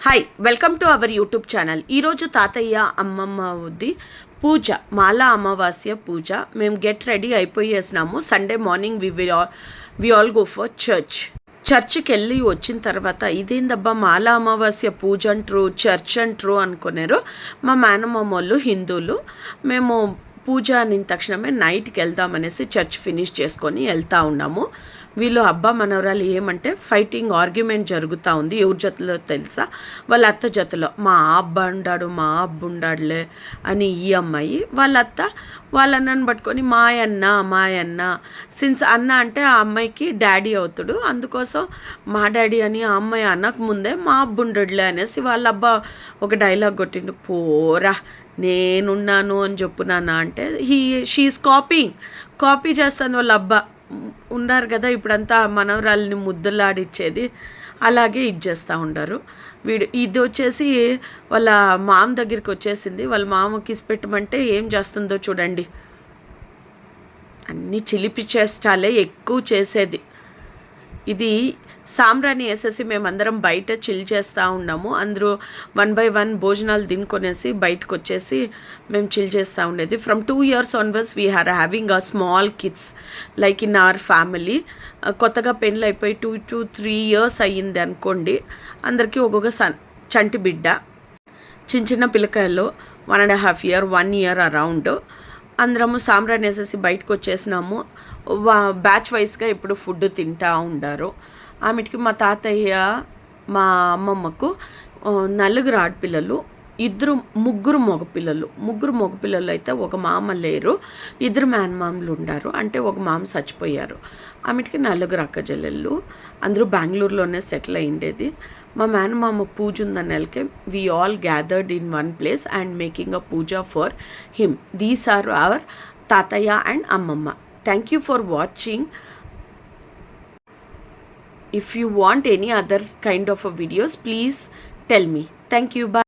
Hi welcome to our YouTube channel. ఈరోజు తాతయ్య అమ్మమ్మది పూజ, మాలా అమావాస్య పూజ. మేము గెట్ రెడీ అయిపోయేసినాము. Sunday morning we all go for చర్చ్కి వెళ్ళి వచ్చిన తర్వాత ఇదేందబ్బా మాలా అమావాస్య పూజ అంటారు, చర్చ్ అంటారు అనుకున్నారు. మా మేనమామ వాళ్ళు హిందువులు. మేము పూజ అనిన తక్షణమే నైట్కి వెళ్దామనేసి చర్చ్ ఫినిష్ చేసుకొని వెళ్తూ ఉన్నాము. వీళ్ళు అబ్బా మనవరాలు ఏమంటే ఫైటింగ్ ఆర్గ్యుమెంట్ జరుగుతూ ఉంది. ఎవరి జతలో తెలుసా? వాళ్ళ అత్త జతలో మా అబ్బ ఉండాడులే అని ఈ అమ్మాయి, వాళ్ళ అత్త వాళ్ళ అన్నను పట్టుకొని మాయన్న సిన్స్ అన్న అంటే ఆ అమ్మాయికి డాడీ అవుతాడు, అందుకోసం మా డాడీ అని ఆ అమ్మాయి అన్నకు ముందే మా అబ్బుండడులే అనేసి వాళ్ళ అబ్బా ఒక డైలాగ్ కొట్టిండు. పోరా నేనున్నాను అని చెప్పు నాన్న అంటే షీఈస్ కాపీ చేస్తుంది వాళ్ళ అబ్బా. ఉన్నారు కదా ఇప్పుడంతా మనవరాలని ముద్దులాడిచ్చేది, అలాగే ఇచ్చేస్తూ ఉంటారు. ఇది వచ్చేసి వాళ్ళ మామ దగ్గరికి వచ్చేసింది. వాళ్ళ మామ కిస్ పెట్టమంటే ఏం చేస్తుందో చూడండి. అన్నీ చిలిపి చేష్టాలే ఎక్కువ చేసేది. ఇది సాంబ్రాణి వేసేసి మేమందరం బయట చిల్ చేస్తూ ఉన్నాము. అందరూ 1 by 1 భోజనాలు తినుకొనేసి బయటకు వచ్చేసి మేము చిల్ చేస్తూ ఉండేది. From 2 years onwards we are having a small kids like in our family. కొత్తగా పెళ్ళి అయిపోయి 2 to 3 years అయ్యింది అనుకోండి. అందరికీ ఒక్కొక్క చంటి బిడ్డ, చిన్న పిల్లకాయలు 1.5 year 1 year అరౌండ్. అందరము సాంబ్రాణి వేసేసి బయటకు వచ్చేసినాము. బ్యాచ్ వైజ్గా ఇప్పుడు ఫుడ్ తింటూ ఉండారు. ఆమెకి మా తాతయ్య మా అమ్మమ్మకు 4 ఆడపిల్లలు, ముగ్గురు మగపిల్లలు అయితే ఒక మామ లేరు, 2 మేనమామలు ఉండారు. అంటే ఒక మామ చచ్చిపోయారు. ఆమెకి 4 అక్క చెల్లెళ్ళు, అందరూ బెంగళూరులోనే సెటిల్ అయ్యిండేది. మా మేనమామ పూజ ఉందన్న నెలకే we all gathered in one place and making a puja for him. These are our tatayya and ammamma. Thank you for watching. If you want any other kind of videos, please tell me. Thank you. Bye.